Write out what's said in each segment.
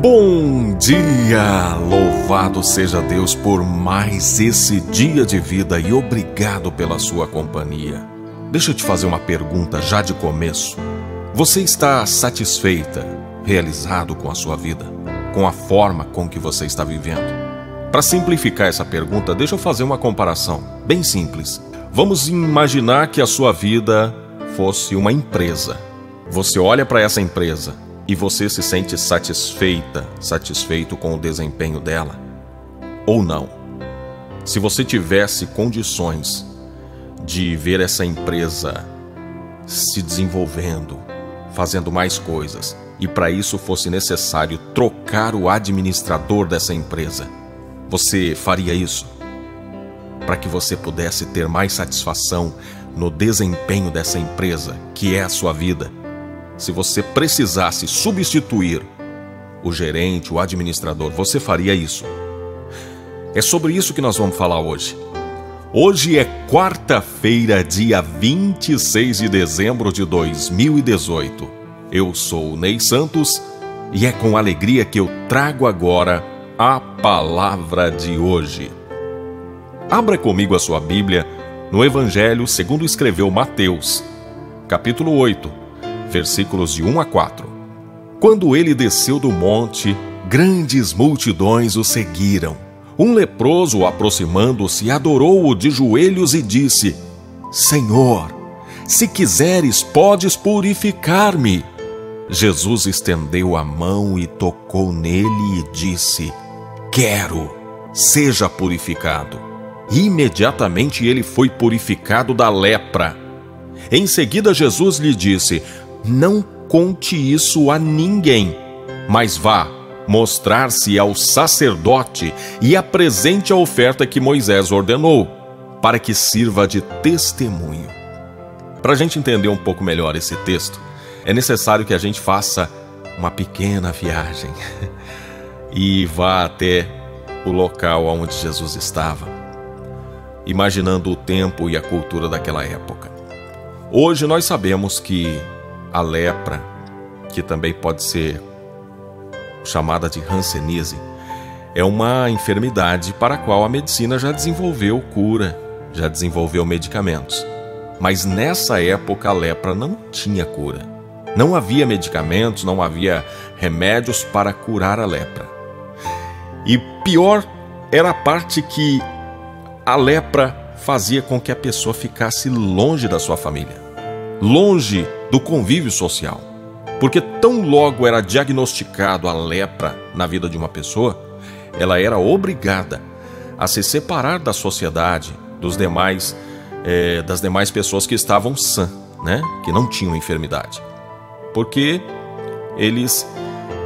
Bom dia! Louvado seja Deus por mais esse dia de vida e obrigado pela sua companhia. Deixa eu te fazer uma pergunta já de começo. Você está satisfeita, realizado com a sua vida, com a forma com que você está vivendo? Para simplificar essa pergunta, deixa eu fazer uma comparação bem simples. Vamos imaginar que a sua vida fosse uma empresa. Você olha para essa empresa e você se sente satisfeito com o desempenho dela? Ou não? Se você tivesse condições de ver essa empresa se desenvolvendo, fazendo mais coisas, e para isso fosse necessário trocar o administrador dessa empresa, você faria isso? Para que você pudesse ter mais satisfação no desempenho dessa empresa, que é a sua vida. Se você precisasse substituir o gerente, o administrador, você faria isso? É sobre isso que nós vamos falar hoje. Hoje é quarta-feira, dia 26 de dezembro de 2018. Eu sou o Ney Santos e é com alegria que eu trago agora a palavra de hoje. Abra comigo a sua Bíblia no Evangelho segundo escreveu Mateus, capítulo 8. Versículos de 1 a 4. Quando ele desceu do monte, grandes multidões o seguiram. Um leproso, aproximando-se, adorou-o de joelhos e disse: Senhor, se quiseres, podes purificar-me. Jesus estendeu a mão e tocou nele e disse: Quero, seja purificado. Imediatamente ele foi purificado da lepra. Em seguida Jesus lhe disse: Não conte isso a ninguém, mas vá mostrar-se ao sacerdote e apresente a oferta que Moisés ordenou, para que sirva de testemunho. Para a gente entender um pouco melhor esse texto, é necessário que a gente faça uma pequena viagem e vá até o local onde Jesus estava, imaginando o tempo e a cultura daquela época. Hoje nós sabemos que a lepra, que também pode ser chamada de hanseníase, é uma enfermidade para a qual a medicina já desenvolveu cura, já desenvolveu medicamentos. Mas nessa época a lepra não tinha cura. Não havia medicamentos, não havia remédios para curar a lepra. E pior era a parte que a lepra fazia com que a pessoa ficasse longe da sua família, longe do convívio social. Porque tão logo era diagnosticado a lepra na vida de uma pessoa, ela era obrigada a se separar da sociedade, das demais pessoas que estavam sã, né? Que não tinham enfermidade. Porque eles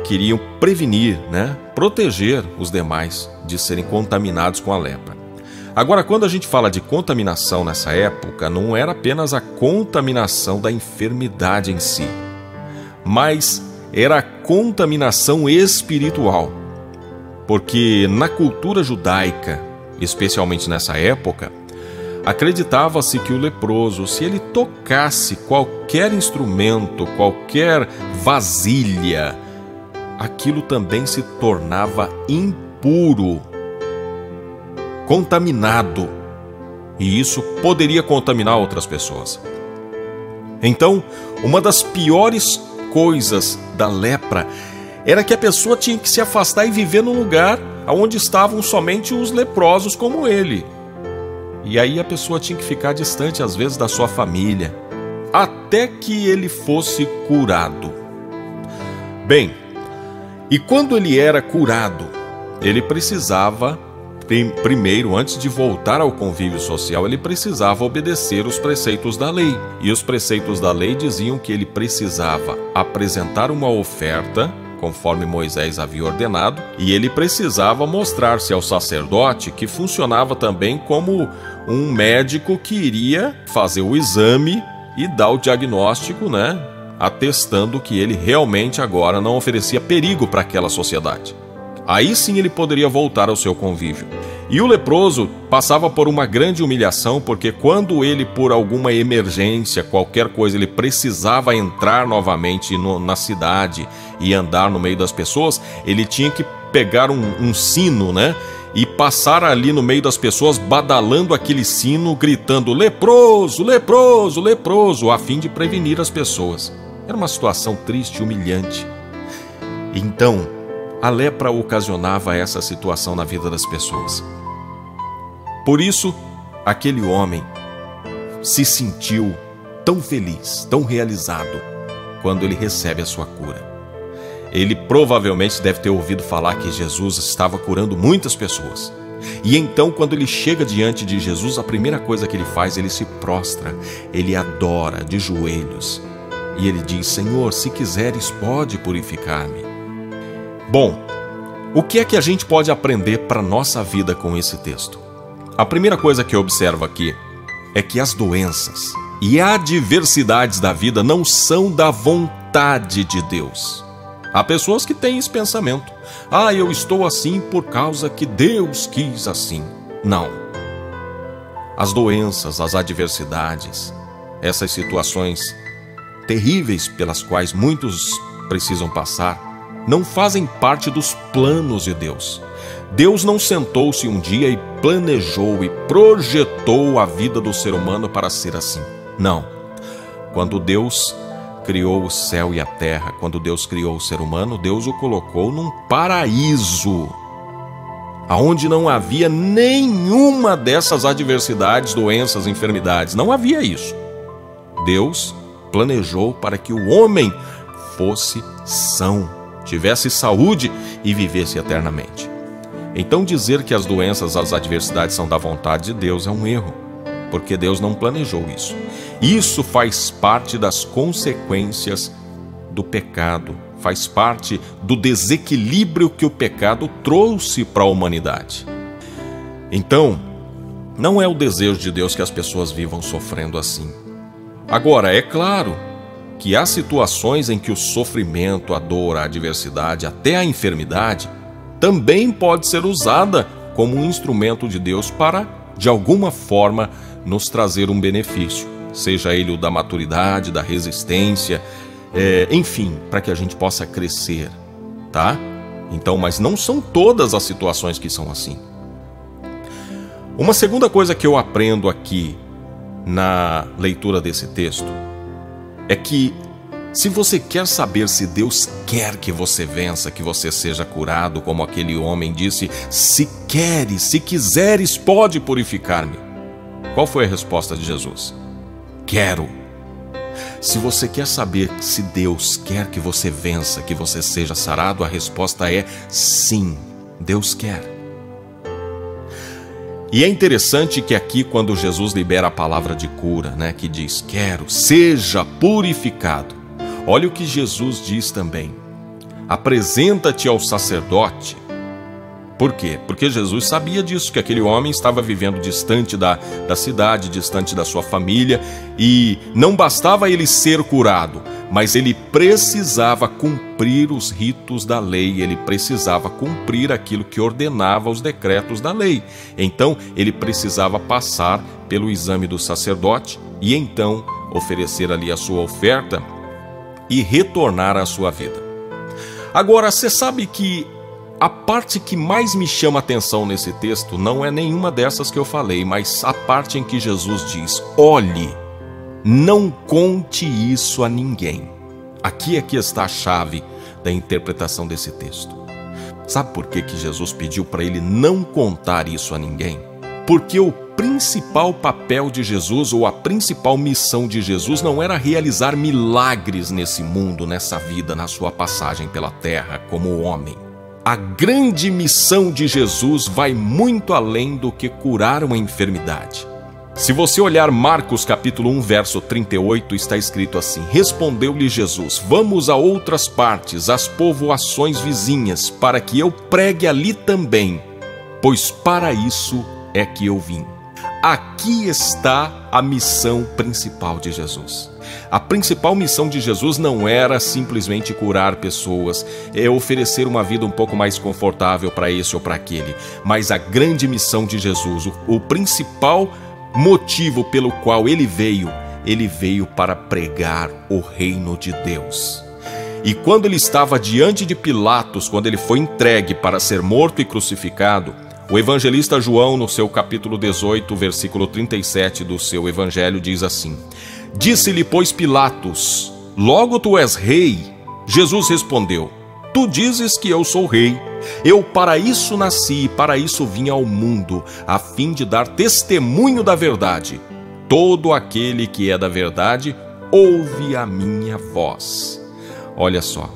queriam prevenir, né? Proteger os demais de serem contaminados com a lepra. Agora, quando a gente fala de contaminação nessa época, não era apenas a contaminação da enfermidade em si, mas era a contaminação espiritual. Porque na cultura judaica, especialmente nessa época, acreditava-se que o leproso, se ele tocasse qualquer instrumento, qualquer vasilha, aquilo também se tornava impuro, contaminado, e isso poderia contaminar outras pessoas. Então, uma das piores coisas da lepra era que a pessoa tinha que se afastar e viver num lugar onde estavam somente os leprosos como ele. E aí a pessoa tinha que ficar distante, às vezes, da sua família, até que ele fosse curado. Bem, e quando ele era curado, ele precisava, primeiro, antes de voltar ao convívio social, ele precisava obedecer os preceitos da lei. E os preceitos da lei diziam que ele precisava apresentar uma oferta, conforme Moisés havia ordenado, e ele precisava mostrar-se ao sacerdote, que funcionava também como um médico que iria fazer o exame e dar o diagnóstico, né? Atestando que ele realmente agora não oferecia perigo para aquela sociedade. Aí sim ele poderia voltar ao seu convívio. E o leproso passava por uma grande humilhação, porque quando ele, por alguma emergência, qualquer coisa, ele precisava entrar novamente na cidade e andar no meio das pessoas, ele tinha que pegar um sino, né? E passar ali no meio das pessoas, badalando aquele sino, gritando leproso, leproso, leproso, a fim de prevenir as pessoas. Era uma situação triste e humilhante. Então, a lepra ocasionava essa situação na vida das pessoas. Por isso, aquele homem se sentiu tão feliz, tão realizado, quando ele recebe a sua cura. Ele provavelmente deve ter ouvido falar que Jesus estava curando muitas pessoas. E então, quando ele chega diante de Jesus, a primeira coisa que ele faz, ele se prostra, ele adora de joelhos. E ele diz: Senhor, se quiseres, pode purificar-me. Bom, o que é que a gente pode aprender para a nossa vida com esse texto? A primeira coisa que eu observo aqui é que as doenças e adversidades da vida não são da vontade de Deus. Há pessoas que têm esse pensamento: ah, eu estou assim por causa que Deus quis assim. Não. As doenças, as adversidades, essas situações terríveis pelas quais muitos precisam passar, não fazem parte dos planos de Deus. Deus não sentou-se um dia e planejou e projetou a vida do ser humano para ser assim. Não. Quando Deus criou o céu e a terra, quando Deus criou o ser humano, Deus o colocou num paraíso, aonde não havia nenhuma dessas adversidades, doenças, enfermidades. Não havia isso. Deus planejou para que o homem fosse são, tivesse saúde e vivesse eternamente. Então dizer que as doenças, as adversidades são da vontade de Deus é um erro, porque Deus não planejou isso. Isso faz parte das consequências do pecado, faz parte do desequilíbrio que o pecado trouxe para a humanidade. Então, não é o desejo de Deus que as pessoas vivam sofrendo assim. Agora, é claro que há situações em que o sofrimento, a dor, a adversidade, até a enfermidade, também pode ser usada como um instrumento de Deus para, de alguma forma, nos trazer um benefício, seja ele o da maturidade, da resistência, enfim, para que a gente possa crescer, tá? Então, mas não são todas as situações que são assim. Uma segunda coisa que eu aprendo aqui na leitura desse texto é que, se você quer saber se Deus quer que você vença, que você seja curado, como aquele homem disse, se queres, se quiseres, pode purificar-me. Qual foi a resposta de Jesus? Quero. Se você quer saber se Deus quer que você vença, que você seja sarado, a resposta é sim, Deus quer. E é interessante que aqui, quando Jesus libera a palavra de cura, né, que diz, quero, seja purificado. Olha o que Jesus diz também. Apresenta-te ao sacerdote. Por quê? Porque Jesus sabia disso, que aquele homem estava vivendo distante da cidade, distante da sua família, e não bastava ele ser curado, mas ele precisava cumprir os ritos da lei, ele precisava cumprir aquilo que ordenava os decretos da lei. Então, ele precisava passar pelo exame do sacerdote e então oferecer ali a sua oferta e retornar à sua vida. Agora, você sabe que a parte que mais me chama a atenção nesse texto não é nenhuma dessas que eu falei, mas a parte em que Jesus diz, olhe, não conte isso a ninguém. Aqui é que está a chave da interpretação desse texto. Sabe por que Jesus pediu para ele não contar isso a ninguém? Porque o principal papel de Jesus, ou a principal missão de Jesus, não era realizar milagres nesse mundo, nessa vida, na sua passagem pela terra como homem. A grande missão de Jesus vai muito além do que curar uma enfermidade. Se você olhar Marcos capítulo 1, verso 38, está escrito assim, respondeu-lhe Jesus, vamos a outras partes, às povoações vizinhas, para que eu pregue ali também, pois para isso é que eu vim. Aqui está a missão principal de Jesus. A principal missão de Jesus não era simplesmente curar pessoas, oferecer uma vida um pouco mais confortável para esse ou para aquele, mas a grande missão de Jesus, o principal motivo pelo qual ele veio para pregar o reino de Deus. E quando ele estava diante de Pilatos, quando ele foi entregue para ser morto e crucificado, o evangelista João, no seu capítulo 18, versículo 37 do seu evangelho, diz assim: Disse-lhe, pois, Pilatos: Logo tu és rei? Jesus respondeu: Tu dizes que eu sou rei. Eu para isso nasci e para isso vim ao mundo, a fim de dar testemunho da verdade. Todo aquele que é da verdade ouve a minha voz. Olha só,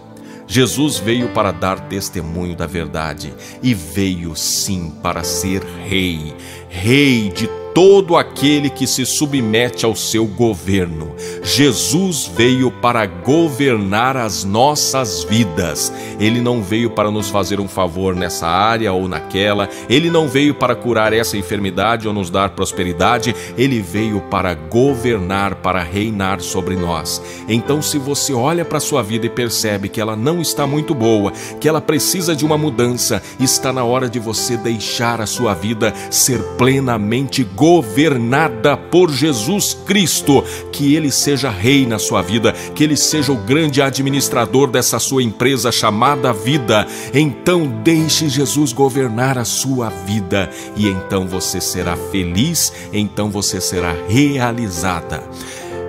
Jesus veio para dar testemunho da verdade e veio sim para ser rei, rei de todo aquele que se submete ao seu governo. Jesus veio para governar as nossas vidas. Ele não veio para nos fazer um favor nessa área ou naquela. Ele não veio para curar essa enfermidade ou nos dar prosperidade. Ele veio para governar, para reinar sobre nós. Então, se você olha para a sua vida e percebe que ela não está muito boa, que ela precisa de uma mudança, está na hora de você deixar a sua vida ser plenamente governada por Jesus Cristo, que Ele seja rei na sua vida, que Ele seja o grande administrador dessa sua empresa chamada vida. Então deixe Jesus governar a sua vida e então você será feliz, então você será realizada.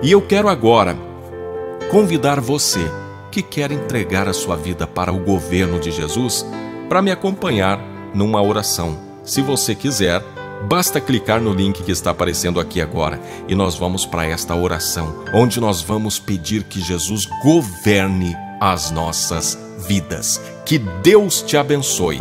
E eu quero agora convidar você que quer entregar a sua vida para o governo de Jesus para me acompanhar numa oração. Se você quiser, basta clicar no link que está aparecendo aqui agora e nós vamos para esta oração, onde nós vamos pedir que Jesus governe as nossas vidas. Que Deus te abençoe.